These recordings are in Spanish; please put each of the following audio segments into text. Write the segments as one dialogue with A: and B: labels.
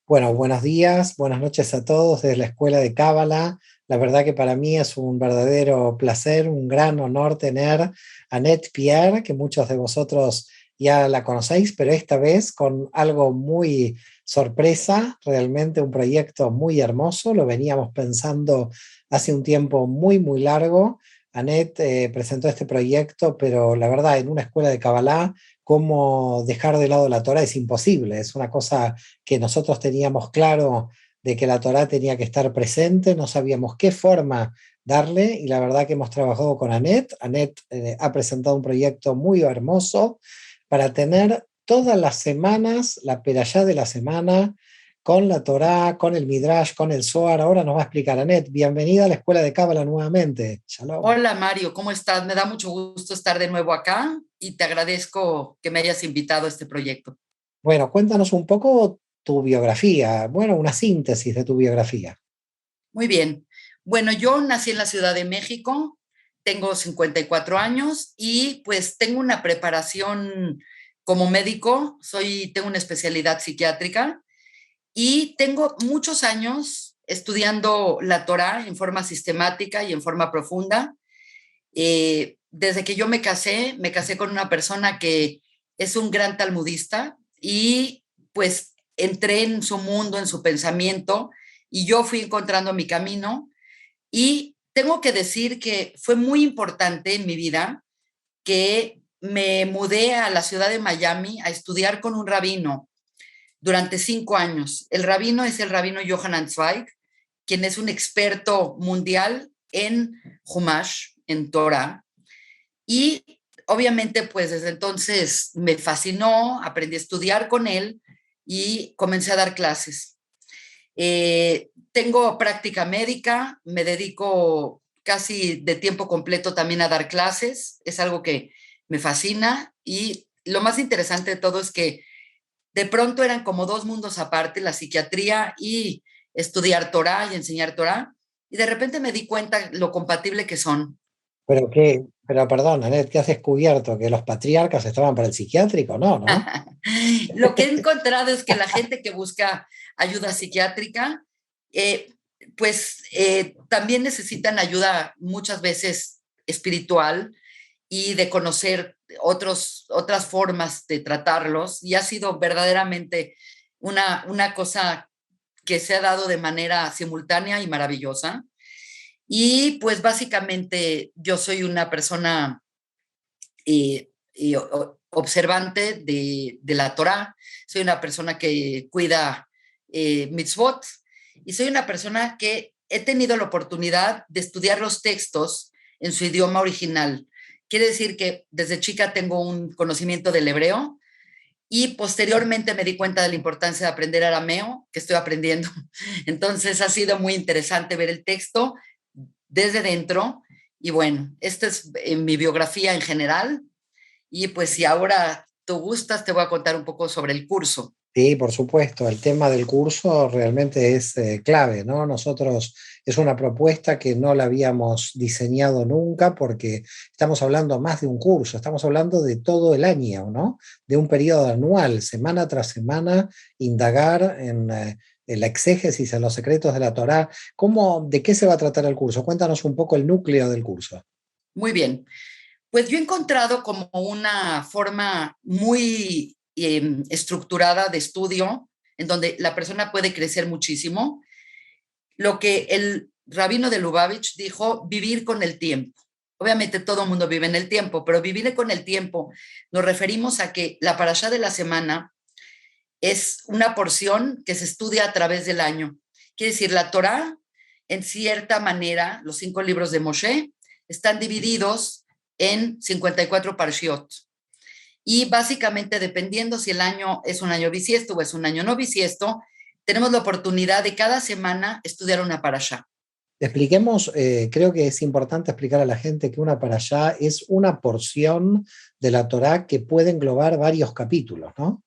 A: Bueno, buenos días, buenas noches a todos desde la Escuela de Cábala. La verdad que para mí es un verdadero placer, un gran honor tener a Annette Pierre, que muchos de vosotros ya la conocéis, pero esta vez con algo muy sorpresa, realmente un proyecto muy hermoso. Lo veníamos pensando hace un tiempo muy largo. Annette presentó este proyecto, pero la verdad, en una escuela de Kabbalah, cómo dejar de lado la Torah es imposible. Es una cosa que nosotros teníamos claro de que la Torá tenía que estar presente, no sabíamos qué forma darle y la verdad que hemos trabajado con Annette. Annette ha presentado un proyecto muy hermoso para tener todas las semanas la perashá de la semana con la Torá, con el Midrash, con el Zohar. Ahora nos va a explicar Annette. Bienvenida a la Escuela de Cábala nuevamente. Shalom.
B: Hola Mario, ¿cómo estás? Me da mucho gusto estar de nuevo acá y te agradezco que me hayas invitado a este proyecto.
A: Bueno, cuéntanos un poco tu biografía, bueno, una síntesis de tu biografía.
B: Muy bien. Bueno, yo nací en la Ciudad de México, tengo 54 años y pues tengo una preparación como médico, tengo una especialidad psiquiátrica y tengo muchos años estudiando la Torá en forma sistemática y en forma profunda. Desde que yo me casé con una persona que es un gran talmudista y pues entré en su mundo, en su pensamiento y yo fui encontrando mi camino y tengo que decir que fue muy importante en mi vida que me mudé a la ciudad de Miami a estudiar con un rabino durante 5 años. El rabino es el rabino Johanan Zweig, quien es un experto mundial en Humash, en Torah, y obviamente, pues desde entonces me fascinó, aprendí a estudiar con él y comencé a dar clases. Tengo práctica médica, me dedico casi de tiempo completo también a dar clases, es algo que me fascina y lo más interesante de todo es que de pronto eran como dos mundos aparte, la psiquiatría y estudiar Torah y enseñar Torah, y de repente me di cuenta lo compatible que son.
A: Pero perdón, Anet, ¿qué has descubierto? ¿Que los patriarcas estaban para el psiquiátrico? No, ¿no?
B: Lo que he encontrado es que la gente que busca ayuda psiquiátrica, eh, también necesitan ayuda muchas veces espiritual y de conocer otras formas de tratarlos. Y ha sido verdaderamente una cosa que se ha dado de manera simultánea y maravillosa. Y pues básicamente yo soy una persona observante de la Torá, soy una persona que cuida mitzvot y soy una persona que he tenido la oportunidad de estudiar los textos en su idioma original. Quiere decir que desde chica tengo un conocimiento del hebreo y posteriormente me di cuenta de la importancia de aprender arameo, que estoy aprendiendo. Entonces ha sido muy interesante ver el texto desde dentro. Y bueno, esta es mi biografía en general. Y pues si ahora tú gustas, te voy a contar un poco sobre el curso.
A: Sí, por supuesto, el tema del curso realmente es clave, ¿no? Nosotros es una propuesta que no la habíamos diseñado nunca porque estamos hablando más de un curso, estamos hablando de todo el año, ¿no? De un periodo anual, semana tras semana, indagar en la exégesis, en los secretos de la Torá. ¿De qué se va a tratar el curso? Cuéntanos un poco el núcleo del curso.
B: Muy bien. Pues yo he encontrado como una forma muy estructurada de estudio en donde la persona puede crecer muchísimo. Lo que el rabino de Lubavitch dijo, vivir con el tiempo. Obviamente todo el mundo vive en el tiempo, pero vivir con el tiempo nos referimos a que la parashá de la semana es una porción que se estudia a través del año. Quiere decir, la Torá, en cierta manera, los 5 libros de Moshe, están divididos en 54 parshiot. Y básicamente, dependiendo si el año es un año bisiesto o es un año no bisiesto, tenemos la oportunidad de cada semana estudiar una parashá.
A: Expliquemos, creo que es importante explicar a la gente que una parashá es una porción de la Torá que puede englobar varios capítulos, ¿no?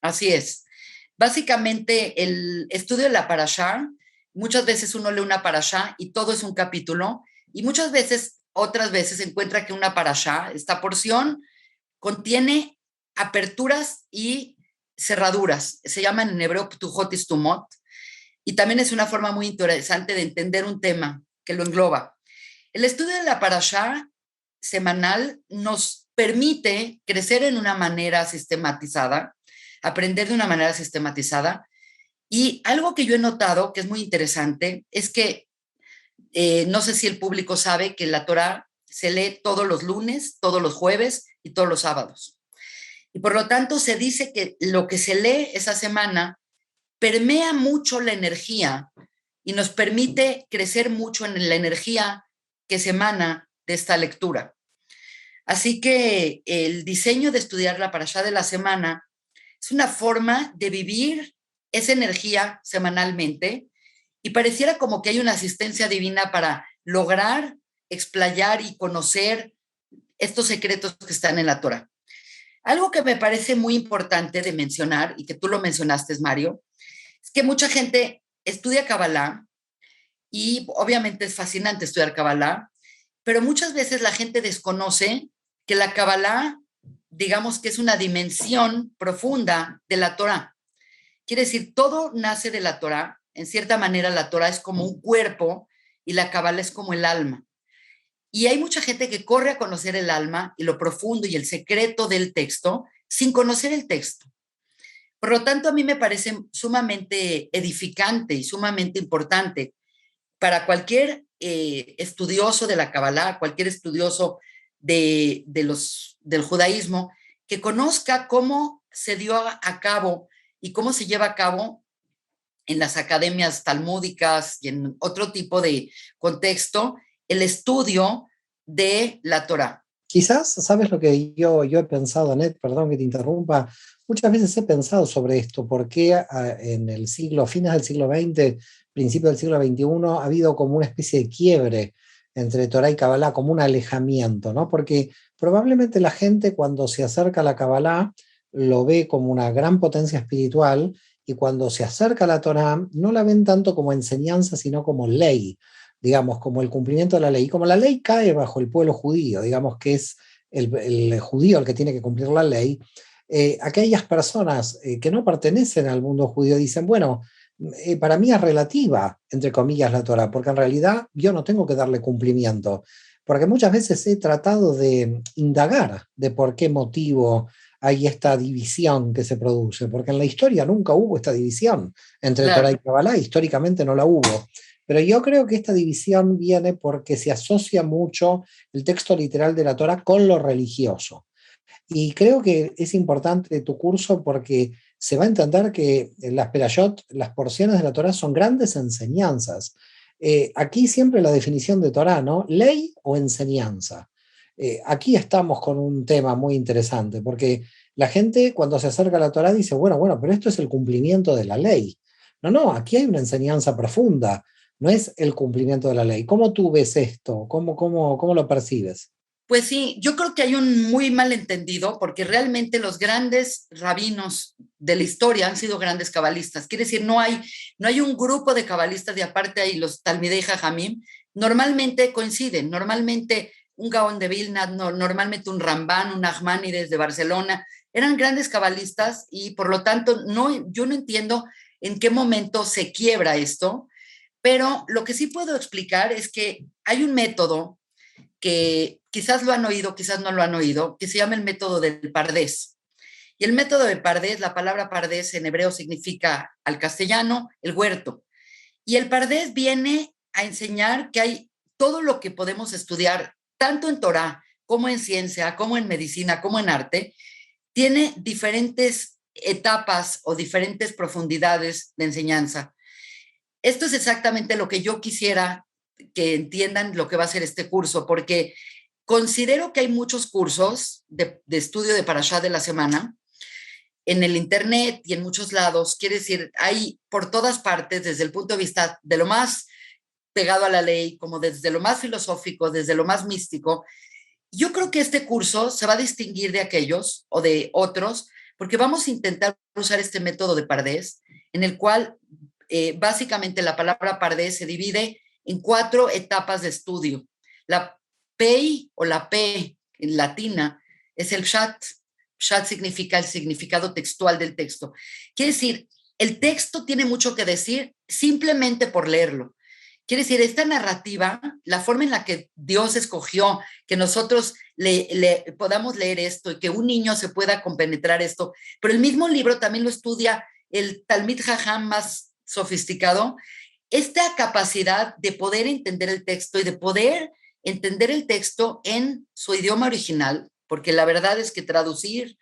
B: Así es. Básicamente, el estudio de la parashá, muchas veces uno lee una parashá y todo es un capítulo, y muchas veces, otras veces, se encuentra que una parashá, esta porción, contiene aperturas y cerraduras, se llaman en hebreo ptujot istumot, y también es una forma muy interesante de entender un tema que lo engloba. El estudio de la parashá semanal nos permite crecer en una manera sistematizada, aprender de una manera sistematizada, y algo que yo he notado que es muy interesante es que no sé si el público sabe que la Torá se lee todos los lunes, todos los jueves y todos los sábados. Y por lo tanto se dice que lo que se lee esa semana permea mucho la energía y nos permite crecer mucho en la energía que se emana de esta lectura. Así que el diseño de estudiar la parashá de la semana es una forma de vivir esa energía semanalmente y pareciera como que hay una asistencia divina para lograr explayar y conocer estos secretos que están en la Torah. Algo que me parece muy importante de mencionar, y que tú lo mencionaste, Mario, es que mucha gente estudia Kabbalah y obviamente es fascinante estudiar Kabbalah, pero muchas veces la gente desconoce que la Kabbalah, digamos que es una dimensión profunda de la Torah. Quiere decir, todo nace de la Torah. En cierta manera, la Torah es como un cuerpo y la Kabbalah es como el alma. Y hay mucha gente que corre a conocer el alma y lo profundo y el secreto del texto sin conocer el texto. Por lo tanto, a mí me parece sumamente edificante y sumamente importante para cualquier estudioso de la Kabbalah, cualquier estudioso del judaísmo, que conozca cómo se dio a cabo y cómo se lleva a cabo en las academias talmúdicas y en otro tipo de contexto el estudio de la Torá.
A: Quizás, ¿sabes lo que yo he pensado, Anet? Perdón que te interrumpa. Muchas veces he pensado sobre esto, porque en el siglo, fines del siglo XX, principio del siglo XXI, ha habido como una especie de quiebre entre Torá y Kabbalah, como un alejamiento, ¿no? Porque probablemente la gente cuando se acerca a la Kabbalah lo ve como una gran potencia espiritual, y cuando se acerca a la Torá no la ven tanto como enseñanza, sino como ley, digamos, como el cumplimiento de la ley. Y como la ley cae bajo el pueblo judío, digamos que es el judío el que tiene que cumplir la ley, aquellas personas que no pertenecen al mundo judío dicen, bueno, para mí es relativa, entre comillas, la Torah, porque en realidad yo no tengo que darle cumplimiento, porque muchas veces he tratado de indagar de por qué motivo hay esta división que se produce, porque en la historia nunca hubo esta división entre Torah
B: Claro.
A: y Kabbalah, históricamente no la hubo. Pero yo creo que esta división viene porque se asocia mucho el texto literal de la Torah con lo religioso. Y creo que es importante tu curso porque se va a entender que las perayot, las porciones de la Torah, son grandes enseñanzas. Aquí siempre la definición de Torah, ¿no? Ley o enseñanza. Aquí estamos con un tema muy interesante, porque la gente cuando se acerca a la Torah dice, bueno, pero esto es el cumplimiento de la ley. No, aquí hay una enseñanza profunda, no es el cumplimiento de la ley. ¿Cómo tú ves esto? ¿Cómo lo percibes?
B: Pues sí, yo creo que hay un muy malentendido porque realmente los grandes rabinos de la historia han sido grandes cabalistas. Quiere decir, no hay un grupo de cabalistas de aparte ahí, los Talmidei Jajamim, normalmente coinciden, normalmente un Gaón de Vilna, normalmente un Rambán, un Nachmanides de Barcelona, eran grandes cabalistas y por lo tanto yo no entiendo en qué momento se quiebra esto, pero lo que sí puedo explicar es que hay un método que quizás lo han oído, quizás no lo han oído, que se llama el método del Pardés. Y el método de Pardés, la palabra Pardés en hebreo significa al castellano el huerto. Y el Pardés viene a enseñar que hay todo lo que podemos estudiar, tanto en Torah como en ciencia, como en medicina, como en arte, tiene diferentes etapas o diferentes profundidades de enseñanza. Esto es exactamente lo que yo quisiera que entiendan lo que va a ser este curso, porque considero que hay muchos cursos de estudio de Parashá de la semana en el internet y en muchos lados. Quiere decir, hay por todas partes, desde el punto de vista de lo más pegado a la ley, como desde lo más filosófico, desde lo más místico. Yo creo que este curso se va a distinguir de aquellos o de otros, porque vamos a intentar usar este método de Pardés, en el cual básicamente la palabra Pardés se divide en 4 etapas de estudio. La PEI o la P en latina es el Pshat. Pshat significa el significado textual del texto. Quiere decir, el texto tiene mucho que decir simplemente por leerlo. Quiere decir, esta narrativa, la forma en la que Dios escogió que nosotros podamos leer esto y que un niño se pueda compenetrar esto, pero el mismo libro también lo estudia el Talmid Jajam más sofisticado, esta capacidad de poder entender el texto y de poder entender el texto en su idioma original, porque la verdad es que traducir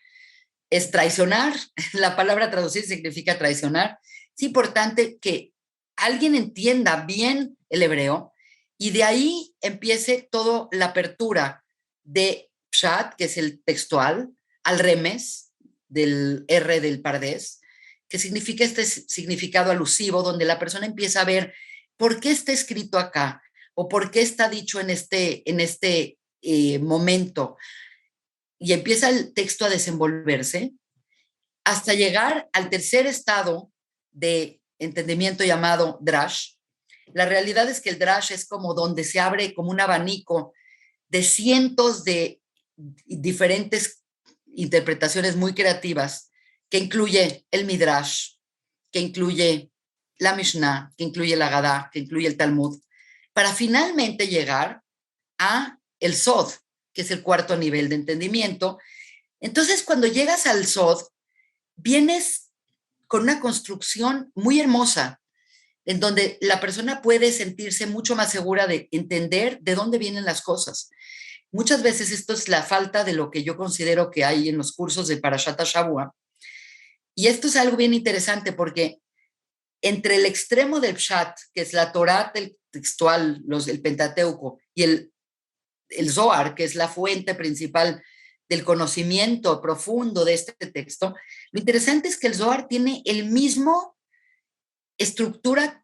B: es traicionar, la palabra traducir significa traicionar. Es importante que alguien entienda bien el hebreo y de ahí empiece toda la apertura de Pshat, que es el textual, al remes, del R del Pardés, que significa este significado alusivo, donde la persona empieza a ver por qué está escrito acá o por qué está dicho en este momento, y empieza el texto a desenvolverse hasta llegar al tercer estado de entendimiento llamado drash. La realidad es que el drash es como donde se abre como un abanico de cientos de diferentes interpretaciones muy creativas, que incluye el midrash, que incluye la Mishnah, que incluye la Gadá, que incluye el Talmud, para finalmente llegar a el Sod, que es el cuarto nivel de entendimiento. Entonces, cuando llegas al Sod, vienes con una construcción muy hermosa, en donde la persona puede sentirse mucho más segura de entender de dónde vienen las cosas. Muchas veces esto es la falta de lo que yo considero que hay en los cursos de Parashat Shavua. Y esto es algo bien interesante porque entre el extremo del Pshat, que es la Torá textual, el Pentateuco, y el Zohar, que es la fuente principal del conocimiento profundo de este texto, lo interesante es que el Zohar tiene el mismo estructura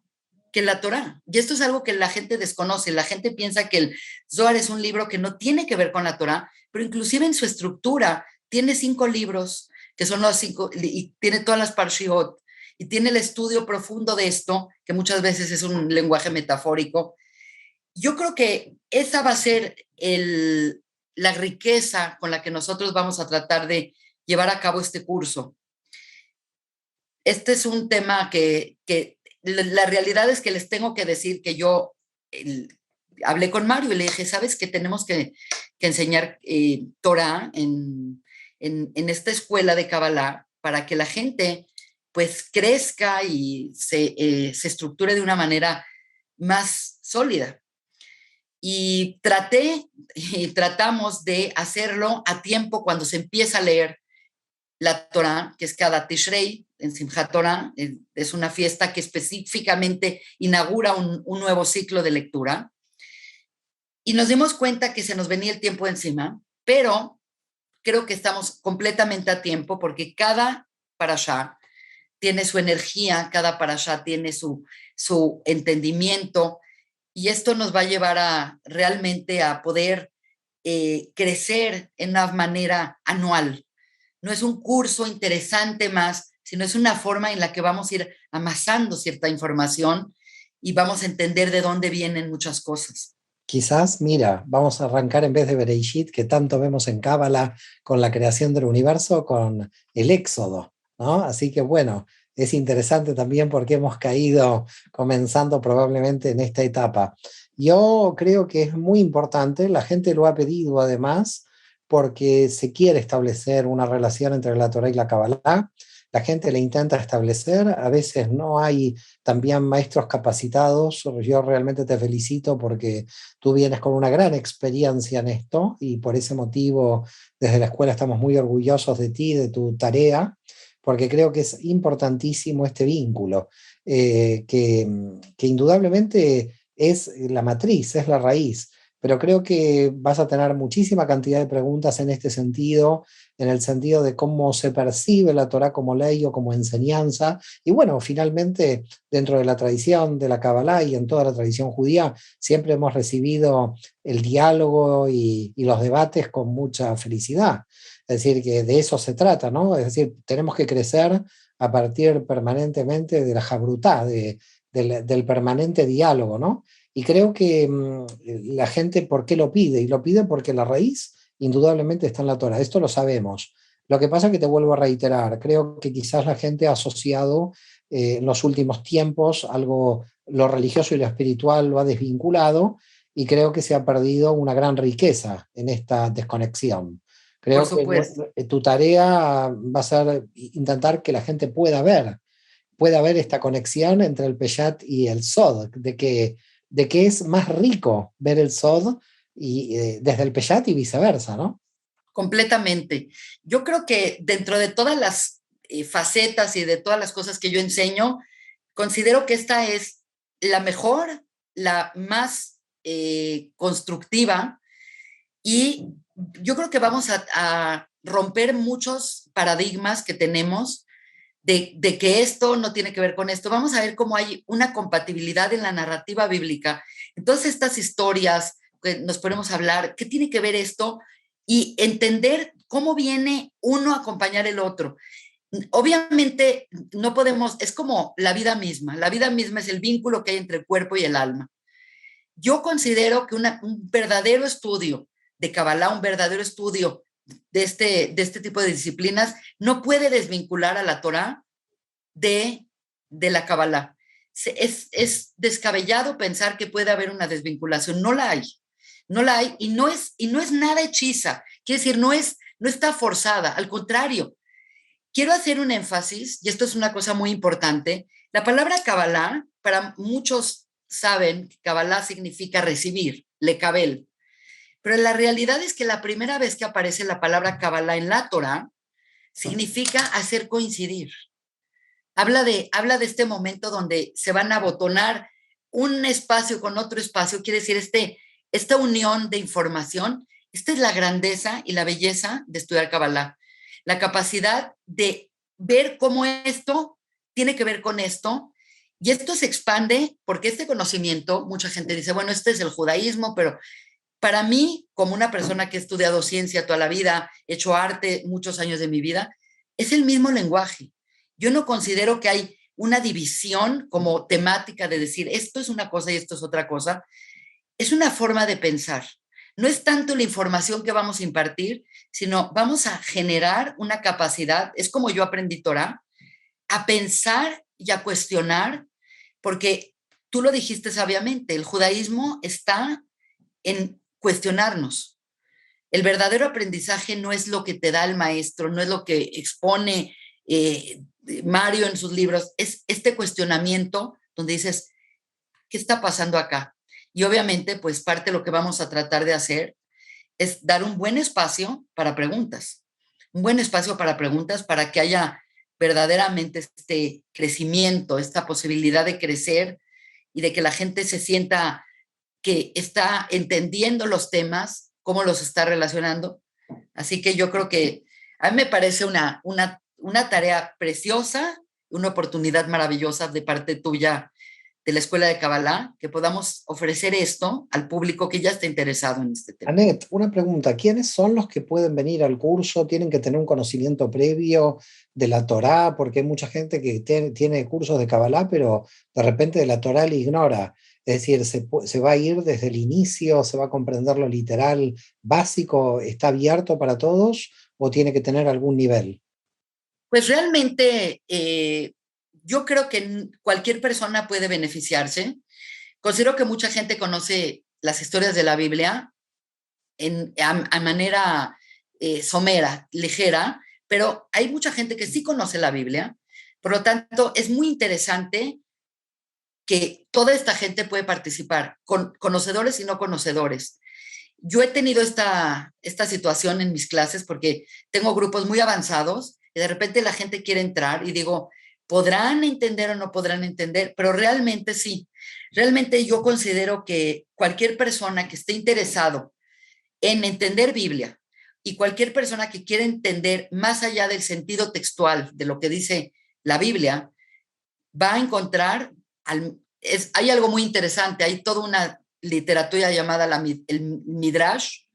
B: que la Torá. Y esto es algo que la gente desconoce. La gente piensa que el Zohar es un libro que no tiene que ver con la Torá, pero inclusive en su estructura tiene 5 libros, que son los 5, y tiene todas las parshiot, y tiene el estudio profundo de esto, que muchas veces es un lenguaje metafórico. Yo creo que esa va a ser la riqueza con la que nosotros vamos a tratar de llevar a cabo este curso. Este es un tema que la realidad es que les tengo que decir que yo hablé con Mario y le dije, ¿sabes que tenemos que enseñar Torah en esta escuela de Kabbalah para que la gente pues crezca y se estructure de una manera más sólida? Y tratamos de hacerlo a tiempo cuando se empieza a leer la Torah, que es cada Tishrei, en Simchat Torah, es una fiesta que específicamente inaugura un nuevo ciclo de lectura. Y nos dimos cuenta que se nos venía el tiempo encima, pero creo que estamos completamente a tiempo porque cada parashá tiene su energía, cada parashá tiene su entendimiento, y esto nos va a llevar realmente a poder crecer en una manera anual. No es un curso interesante más, sino es una forma en la que vamos a ir amasando cierta información y vamos a entender de dónde vienen muchas cosas.
A: Quizás, mira, vamos a arrancar en vez de Bereshit, que tanto vemos en Cábala con la creación del universo, con el Éxodo, ¿no? Así que bueno, es interesante también porque hemos caído comenzando probablemente en esta etapa. Yo creo que es muy importante, la gente lo ha pedido además, porque se quiere establecer una relación entre la Torá y la Cábala. La gente le intenta establecer, a veces no hay también maestros capacitados. Yo realmente te felicito porque tú vienes con una gran experiencia en esto y por ese motivo desde la escuela estamos muy orgullosos de ti, de tu tarea, porque creo que es importantísimo este vínculo, que indudablemente es la matriz, es la raíz, pero creo que vas a tener muchísima cantidad de preguntas en este sentido, en el sentido de cómo se percibe la Torá como ley o como enseñanza, y bueno, finalmente dentro de la tradición de la Kabbalah y en toda la tradición judía, siempre hemos recibido el diálogo y los debates con mucha felicidad. Es decir, que de eso se trata, ¿no? Es decir, tenemos que crecer a partir permanentemente de la jabrutá, del permanente diálogo, ¿no? Y creo que la gente, ¿por qué lo pide? Y lo pide porque la raíz indudablemente está en la Torah. Esto lo sabemos. Lo que pasa es que te vuelvo a reiterar, creo que quizás la gente ha asociado en los últimos tiempos algo, lo religioso y lo espiritual lo ha desvinculado y creo que se ha perdido una gran riqueza en esta desconexión.
B: Por
A: Creo que
B: supuesto.
A: tu tarea va a ser intentar que la gente pueda ver esta conexión entre el Peshat y el Sod, de que es más rico ver el Sod y, desde el Peshat y viceversa, ¿no?
B: Completamente. Yo creo que dentro de todas las facetas y de todas las cosas que yo enseño, considero que esta es la mejor, la más constructiva y yo creo que vamos a romper muchos paradigmas que tenemos de que esto no tiene que ver con esto. Vamos a ver cómo hay una compatibilidad en la narrativa bíblica. Entonces, estas historias que nos ponemos a hablar, ¿qué tiene que ver esto? Y entender cómo viene uno a acompañar el otro. Obviamente, no podemos, es como la vida misma es el vínculo que hay entre el cuerpo y el alma. Yo considero que un verdadero estudio de Kabbalah, un verdadero estudio de este tipo de disciplinas, no puede desvincular a la Torah de la Kabbalah. Es descabellado pensar que puede haber una desvinculación. No la hay. No la hay y no es nada hechiza. Quiere decir, no está forzada. Al contrario, quiero hacer un énfasis, y esto es una cosa muy importante. La palabra Kabbalah, para muchos saben que Kabbalah significa recibir, lekabel. Pero la realidad es que la primera vez que aparece la palabra Kabbalah en la Torah, significa hacer coincidir. Habla de este momento donde se van a abotonar un espacio con otro espacio, quiere decir esta unión de información. Esta es la grandeza y la belleza de estudiar Kabbalah. La capacidad de ver cómo esto tiene que ver con esto, y esto se expande porque este conocimiento, mucha gente dice, bueno, este es el judaísmo, pero para mí, como una persona que ha estudiado ciencia toda la vida, he hecho arte muchos años de mi vida, es el mismo lenguaje. Yo no considero que hay una división como temática de decir esto es una cosa y esto es otra cosa. Es una forma de pensar. No es tanto la información que vamos a impartir, sino vamos a generar una capacidad, es como yo aprendí Torah, a pensar y a cuestionar, porque tú lo dijiste sabiamente, el judaísmo está en cuestionarnos. El verdadero aprendizaje no es lo que te da el maestro, no es lo que expone Mario en sus libros, es este cuestionamiento donde dices, ¿qué está pasando acá? Y obviamente, pues parte de lo que vamos a tratar de hacer es dar un buen espacio para preguntas, un buen espacio para preguntas para que haya verdaderamente este crecimiento, esta posibilidad de crecer y de que la gente se sienta que está entendiendo los temas, cómo los está relacionando. Así que yo creo que a mí me parece una tarea preciosa, una oportunidad maravillosa de parte tuya de la Escuela de Kabbalah, que podamos ofrecer esto al público que ya está interesado en este tema.
A: Anet, una pregunta, ¿quiénes son los que pueden venir al curso? ¿Tienen que tener un conocimiento previo de la Torá? Porque hay mucha gente que tiene cursos de Kabbalah, pero de repente de la Torá le ignora. Es decir, se va a ir desde el inicio, se va a comprender lo literal básico, ¿está abierto para todos o tiene que tener algún nivel?
B: Pues realmente yo creo que cualquier persona puede beneficiarse. Considero que mucha gente conoce las historias de la Biblia a manera somera, ligera, pero hay mucha gente que sí conoce la Biblia. Por lo tanto, es muy interesante que toda esta gente puede participar, con conocedores y no conocedores. Yo he tenido esta situación en mis clases porque tengo grupos muy avanzados y de repente la gente quiere entrar y digo, podrán entender o no podrán entender, pero realmente sí. Realmente yo considero que cualquier persona que esté interesado en entender Biblia y cualquier persona que quiera entender más allá del sentido textual de lo que dice la Biblia, va a encontrar, hay algo muy interesante, hay toda una literatura llamada el Midrash,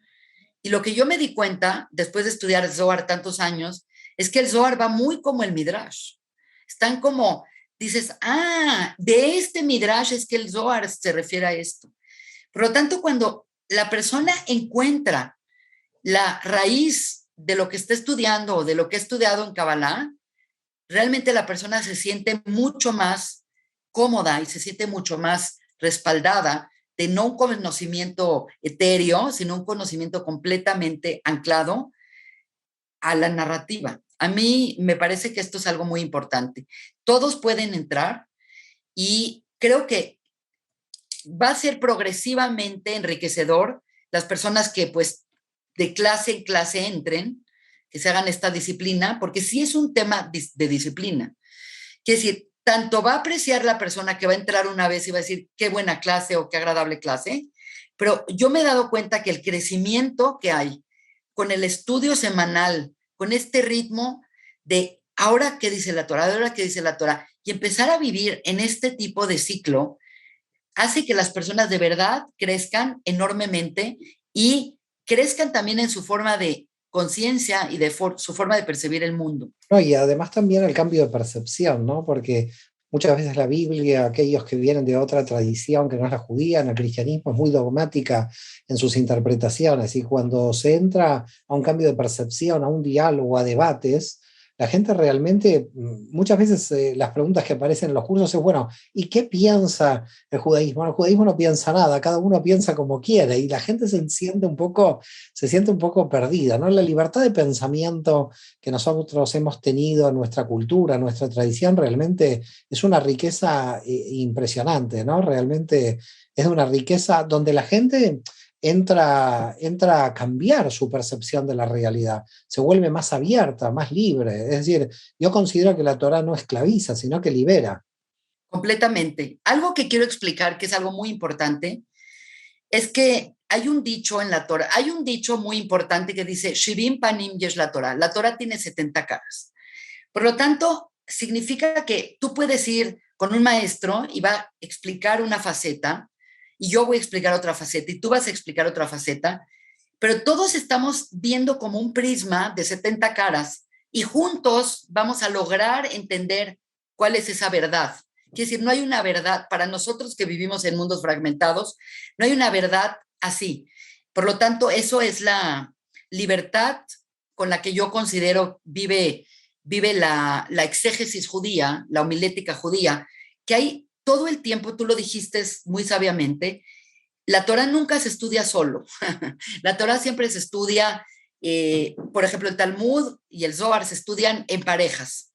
B: y lo que yo me di cuenta después de estudiar el Zohar tantos años, es que el Zohar va muy como el Midrash. Están como, dices, de este Midrash es que el Zohar se refiere a esto. Por lo tanto, cuando la persona encuentra la raíz de lo que está estudiando o de lo que ha estudiado en Kabbalah, realmente la persona se siente mucho más cómoda y se siente mucho más respaldada de no un conocimiento etéreo, sino un conocimiento completamente anclado a la narrativa. A mí me parece que esto es algo muy importante. Todos pueden entrar y creo que va a ser progresivamente enriquecedor las personas que pues de clase en clase entren, que se hagan esta disciplina, porque sí es un tema de disciplina. Quiere decir, tanto va a apreciar la persona que va a entrar una vez y va a decir qué buena clase o qué agradable clase, pero yo me he dado cuenta que el crecimiento que hay con el estudio semanal, con este ritmo de ahora qué dice la Torah, ahora qué dice la Torah, y empezar a vivir en este tipo de ciclo, hace que las personas de verdad crezcan enormemente y crezcan también en su forma de conciencia y de su forma de percibir el mundo.
A: No, y además también el cambio de percepción, ¿no? Porque muchas veces la Biblia, aquellos que vienen de otra tradición que no es la judía, en el cristianismo es muy dogmática en sus interpretaciones, y cuando se entra a un cambio de percepción, a un diálogo, a debates, la gente realmente, muchas veces las preguntas que aparecen en los cursos es, bueno, ¿y qué piensa el judaísmo? El judaísmo no piensa nada, cada uno piensa como quiere, y la gente se siente un poco perdida, ¿no? La libertad de pensamiento que nosotros hemos tenido en nuestra cultura, en nuestra tradición, realmente es una riqueza impresionante, ¿no? Realmente es una riqueza donde la gente entra a cambiar su percepción de la realidad, se vuelve más abierta, más libre. Es decir, yo considero que la Torah no esclaviza, sino que libera.
B: Completamente. Algo que quiero explicar, que es algo muy importante, es que hay un dicho en la Torah, hay un dicho muy importante que dice, Shivim panim yesh la Torah tiene 70 caras. Por lo tanto, significa que tú puedes ir con un maestro y va a explicar una faceta, y yo voy a explicar otra faceta, y tú vas a explicar otra faceta, pero todos estamos viendo como un prisma de 70 caras, y juntos vamos a lograr entender cuál es esa verdad. Quiere decir, no hay una verdad, para nosotros que vivimos en mundos fragmentados, no hay una verdad así. Por lo tanto, eso es la libertad con la que yo considero vive la exégesis judía, la homilética judía, que hay todo el tiempo, tú lo dijiste muy sabiamente, la Torah nunca se estudia solo. La Torah siempre se estudia, por ejemplo, el Talmud y el Zohar se estudian en parejas,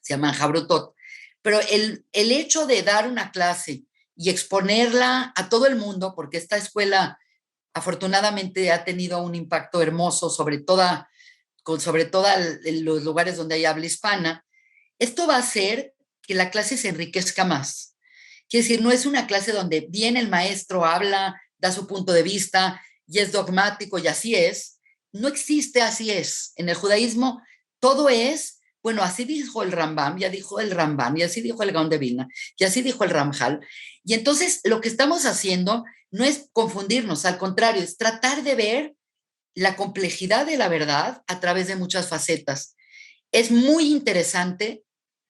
B: se llaman Habrutot. Pero el hecho de dar una clase y exponerla a todo el mundo, porque esta escuela afortunadamente ha tenido un impacto hermoso sobre todo los lugares donde hay habla hispana, esto va a hacer que la clase se enriquezca más. Quiere decir, no es una clase donde viene el maestro, habla, da su punto de vista y es dogmático y así es. No existe así es. En el judaísmo todo es, bueno, así dijo el Rambam, ya dijo el Rambam, y así dijo el Gaón de Vilna, y así dijo el Ramjal. Y entonces lo que estamos haciendo no es confundirnos, al contrario, es tratar de ver la complejidad de la verdad a través de muchas facetas. Es muy interesante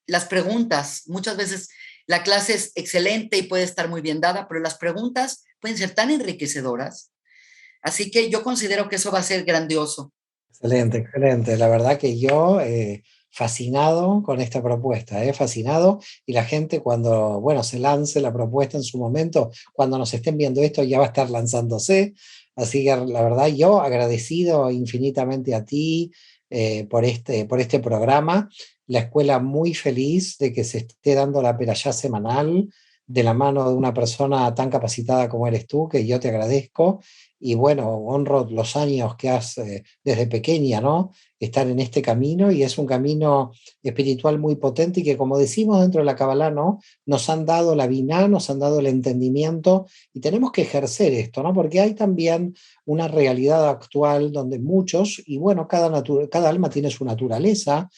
B: las preguntas. Muchas veces la clase es excelente y puede estar muy bien dada, pero las preguntas pueden ser tan enriquecedoras. Así que yo considero que eso va a ser grandioso.
A: Excelente, excelente. La verdad que yo fascinado con esta propuesta, fascinado, y la gente cuando, bueno, se lance la propuesta en su momento, cuando nos estén viendo esto ya va a estar lanzándose. Así que la verdad yo agradecido infinitamente a ti por este programa, la escuela muy feliz de que se esté dando la perashá semanal de la mano de una persona tan capacitada como eres tú, que yo te agradezco. Y bueno, honro los años que has desde pequeña, ¿no? Estar en este camino, y es un camino espiritual muy potente y que, como decimos dentro de la Kabbalah, ¿no? Nos han dado la biná, nos han dado el entendimiento, y tenemos que ejercer esto, ¿no? Porque hay también una realidad actual donde muchos, y bueno, cada alma tiene su naturaleza,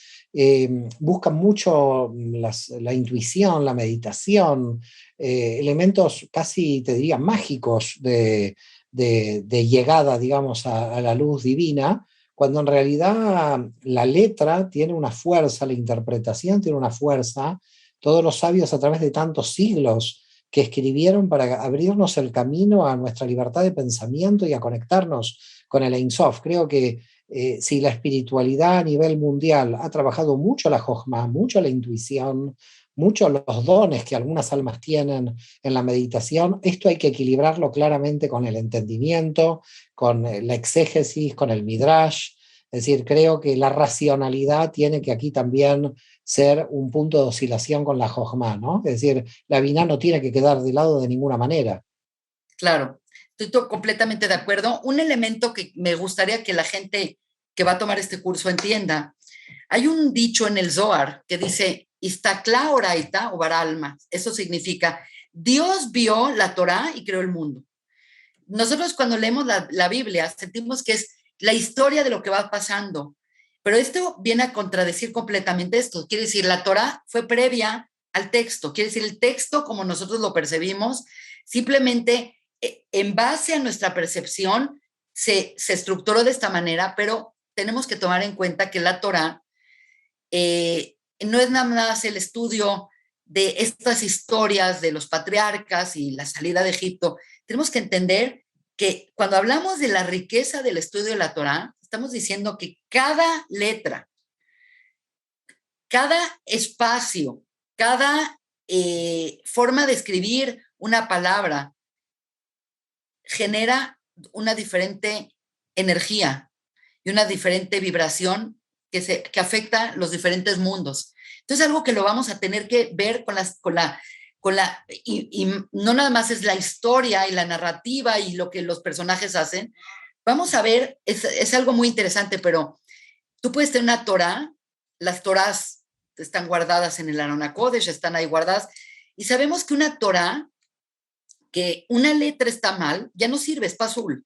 A: buscan mucho la intuición, la meditación, elementos casi, te diría, mágicos de llegada, digamos, a la luz divina, cuando en realidad la letra tiene una fuerza, la interpretación tiene una fuerza. Todos los sabios a través de tantos siglos que escribieron para abrirnos el camino a nuestra libertad de pensamiento y a conectarnos con el Ein Sof. Creo que si la espiritualidad a nivel mundial ha trabajado mucho la Jojma, mucho la intuición, mucho los dones que algunas almas tienen en la meditación, esto hay que equilibrarlo claramente con el entendimiento, con la exégesis, con el midrash. Es decir, creo que la racionalidad tiene que aquí también ser un punto de oscilación con la Jojma, ¿no? Es decir, la Binah no tiene que quedar de lado de ninguna manera.
B: Claro, estoy completamente de acuerdo. Un elemento que me gustaría que la gente que va a tomar este curso entienda. Hay un dicho en el Zohar que dice, Istakla oraita o baralma. Eso significa, Dios vio la Torá y creó el mundo. Nosotros cuando leemos la Biblia sentimos que es la historia de lo que va pasando, pero esto viene a contradecir completamente esto. Quiere decir, la Torá fue previa al texto, quiere decir, el texto como nosotros lo percibimos, simplemente en base a nuestra percepción se estructuró de esta manera, pero tenemos que tomar en cuenta que la Torá no es nada más el estudio de estas historias de los patriarcas y la salida de Egipto. Tenemos que entender que cuando hablamos de la riqueza del estudio de la Torá, estamos diciendo que cada letra, cada espacio, cada forma de escribir una palabra genera una diferente energía y una diferente vibración que afecta los diferentes mundos. Entonces, algo que lo vamos a tener que ver y no nada más es la historia y la narrativa y lo que los personajes hacen. Vamos a ver, es algo muy interesante, pero tú puedes tener una Torah, las Torahs están guardadas en el Aron HaKodesh, están ahí guardadas, y sabemos que una Torah, que una letra está mal, ya no sirve, es azul.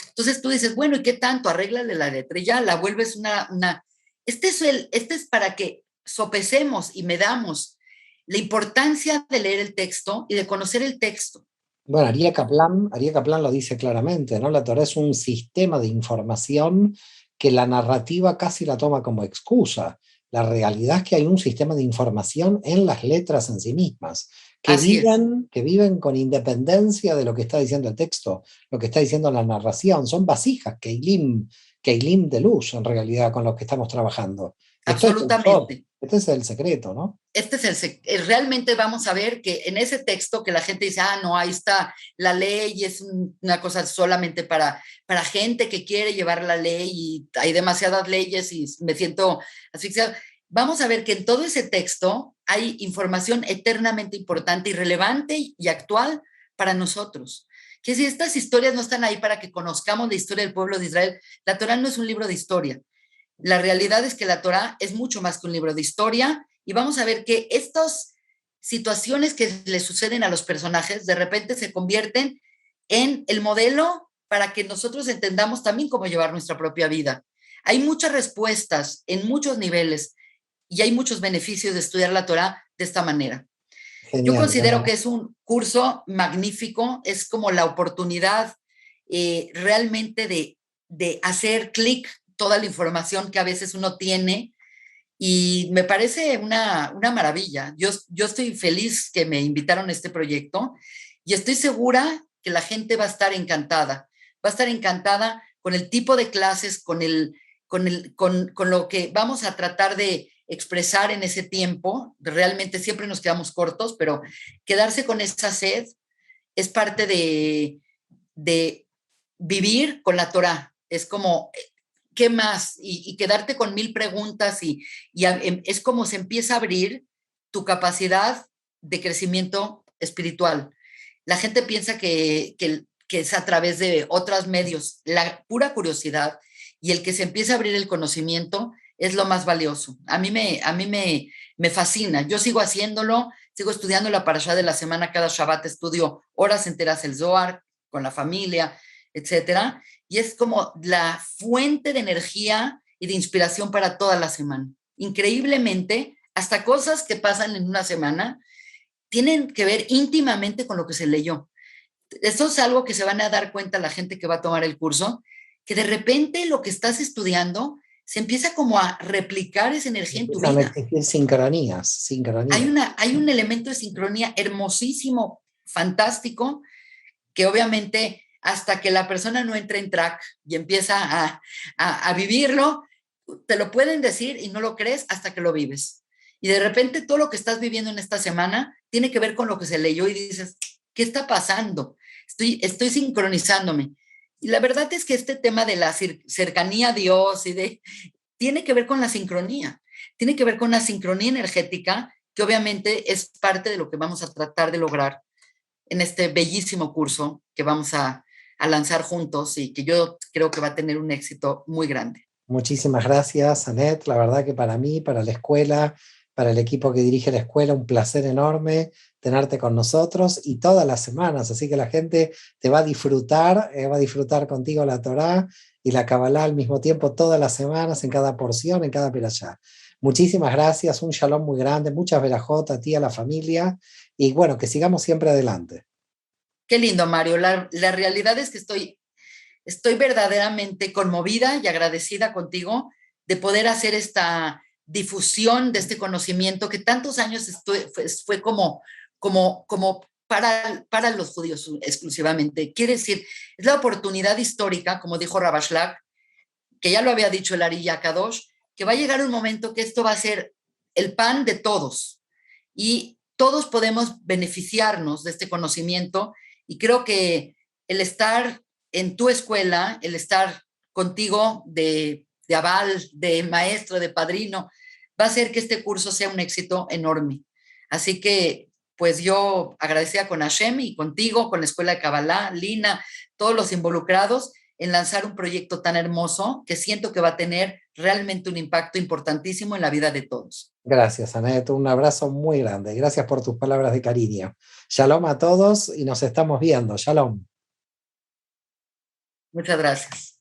B: Entonces tú dices, bueno, ¿y qué tanto? Arréglale la letra y ya la vuelves una... Este es para que sopesemos y medamos la importancia de leer el texto y de conocer el texto.
A: Bueno, Ariel Kaplan lo dice claramente, ¿no? La Torah es un sistema de información que la narrativa casi la toma como excusa. La realidad es que hay un sistema de información en las letras en sí mismas,
B: Así es.
A: que viven con independencia de lo que está diciendo el texto, lo que está diciendo la narración. Son vasijas, Keilim de luz, en realidad, con los que estamos trabajando. Esto es el shot,
B: Absolutamente.
A: este es el secreto, ¿no?
B: Este es realmente vamos a ver que en ese texto que la gente dice, ah, no, ahí está la ley y es una cosa solamente para gente que quiere llevar la ley y hay demasiadas leyes y me siento asfixiado. Vamos a ver que en todo ese texto hay información eternamente importante y relevante y actual para nosotros. Que si estas historias no están ahí para que conozcamos la historia del pueblo de Israel, la Torá no es un libro de historia. La realidad es que la Torá es mucho más que un libro de historia y vamos a ver que estas situaciones que le suceden a los personajes de repente se convierten en el modelo para que nosotros entendamos también cómo llevar nuestra propia vida. Hay muchas respuestas en muchos niveles y hay muchos beneficios de estudiar la Torá de esta manera. Yo
A: Genial.
B: considero que es un curso magnífico, es como la oportunidad realmente de hacer clic toda la información que a veces uno tiene y me parece una maravilla. Yo estoy feliz que me invitaron a este proyecto y estoy segura que la gente va a estar encantada con el tipo de clases, con lo que vamos a tratar de expresar en ese tiempo. Realmente siempre nos quedamos cortos, pero quedarse con esa sed es parte de vivir con la Torah. Es como, ¿qué más? Y quedarte con mil preguntas es como se empieza a abrir tu capacidad de crecimiento espiritual. La gente piensa que es a través de otros medios. La pura curiosidad y el que se empieza a abrir el conocimiento es lo más valioso. Me fascina. Yo sigo haciéndolo, sigo estudiando la parashá de la semana, cada Shabbat estudio horas enteras el Zohar con la familia, etcétera. Y es como la fuente de energía y de inspiración para toda la semana. Increíblemente, hasta cosas que pasan en una semana tienen que ver íntimamente con lo que se leyó. Esto es algo que se van a dar cuenta la gente que va a tomar el curso, que de repente lo que estás estudiando se empieza como a replicar esa energía en tu
A: Empiezan a
B: vida.
A: existir sincronías.
B: Hay un elemento de sincronía hermosísimo, fantástico, que obviamente hasta que la persona no entra en track y empieza a vivirlo, te lo pueden decir y no lo crees hasta que lo vives. Y de repente todo lo que estás viviendo en esta semana tiene que ver con lo que se leyó y dices, ¿qué está pasando? Estoy sincronizándome. Y la verdad es que este tema de la cercanía a Dios tiene que ver con la sincronía, tiene que ver con la sincronía energética, que obviamente es parte de lo que vamos a tratar de lograr en este bellísimo curso que vamos a lanzar juntos y que yo creo que va a tener un éxito muy grande.
A: Muchísimas gracias, Anet. La verdad que para mí, para la escuela, para el equipo que dirige la escuela, un placer enorme tenerte con nosotros y todas las semanas. Así que la gente te va a disfrutar contigo la Torá y la Kabbalah al mismo tiempo todas las semanas, en cada porción, en cada perashá. Muchísimas gracias, un shalom muy grande, muchas verajot a ti, a la familia, y bueno, que sigamos siempre adelante.
B: Qué lindo, Mario. La realidad es que estoy verdaderamente conmovida y agradecida contigo de poder hacer esta difusión de este conocimiento que tantos años fue como para los judíos exclusivamente. Quiere decir, es la oportunidad histórica, como dijo Rabashlag, que ya lo había dicho el Ari Yakadosh, que va a llegar un momento que esto va a ser el pan de todos y todos podemos beneficiarnos de este conocimiento y creo que el estar en tu escuela, el estar contigo de aval, de maestro, de padrino, va a hacer que este curso sea un éxito enorme. Así que, pues yo agradecida con Hashem y contigo, con la Escuela de Kabbalah, Lina, todos los involucrados en lanzar un proyecto tan hermoso que siento que va a tener realmente un impacto importantísimo en la vida de todos.
A: Gracias, Anet. Un abrazo muy grande. Gracias por tus palabras de cariño. Shalom a todos y nos estamos viendo. Shalom.
B: Muchas gracias.